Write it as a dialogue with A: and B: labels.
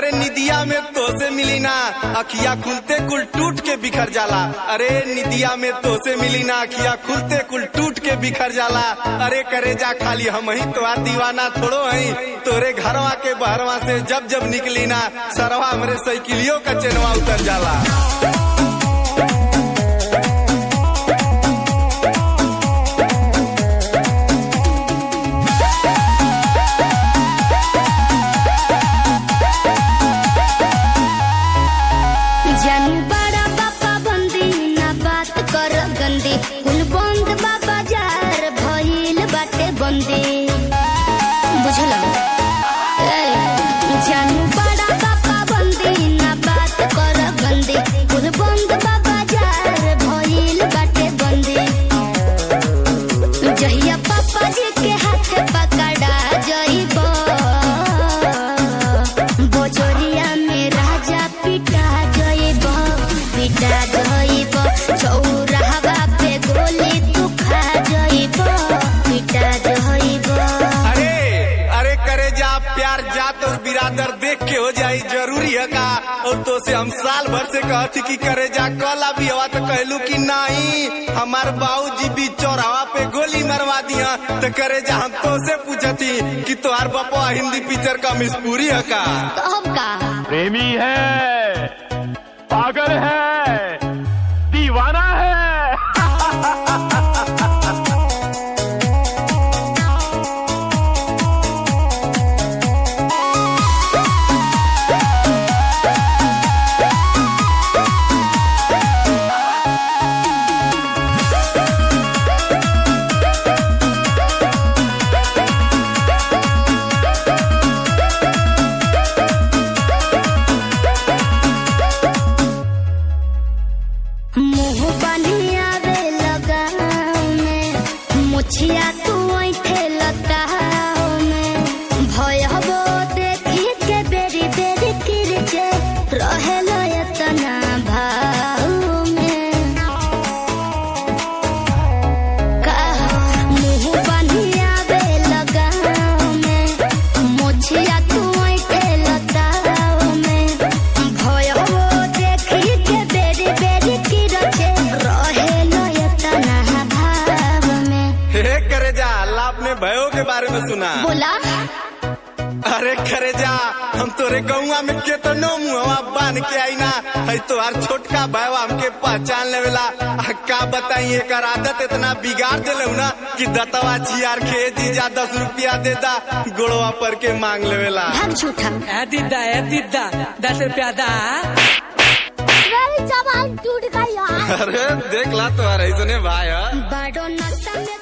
A: अरे निदिया में तो से मिली ना अखिया खुलते कुल टूट के बिखर जाला। अरे निदिया में तो से मिली ना अखिया खुलते कुल टूट के बिखर जाला। अरे करे जा खाली हम ही तो दीवाना थोड़ो हई तोरे घरवा के बहरवा से जब जब निकली ना सरवा हमरे साइकिलियों का चेनवा उतर जाला। प्यार जात और बिरादर देख के हो जाई जरूरी है का। और तो से हम साल भर से कहती कि करे जा कला भी हवा तो कहलू कि नहीं हमार बाबूजी भी चौराहा पे गोली मरवा दिया। तो करे जा हम तो से पूछती कि तुम्हार बापा हिंदी पिक्चर का मिसपूरी है का।
B: तो हम का
C: प्रेमी है, पागल है, दीवाना है।
B: मुछिया तू ऐठे लताओ में भयबो देखी के बेरी बेरी किरचे रहेल एतना भाव में मुँह बनिया बे लगाओ में मुछिया तू ऐठे लताओ में भयबो देखी के बेरी बेरी किरचे रहेल एतना
A: करे जा अल्लाह अपने भयो के बारे में सुना
B: बोला।
A: अरे करे जा हम तोरे गौवा में केतनो मुहवा बांध के आई ना है तोहार छोटका भयो हमके पहचान लेवेला। का बताई एक आदत इतना बिगाड़ देले ना कि दतवा जियार के जीजा 10 रुपया दे दा गोड़वा पर के मांग लेवेला।
B: हम झूठा
D: दीदा 10 रुपया दा
B: जवान टूट गया।
A: अरे देख ला तुम्हारे ऐसने भाई
B: बड़ो नशा में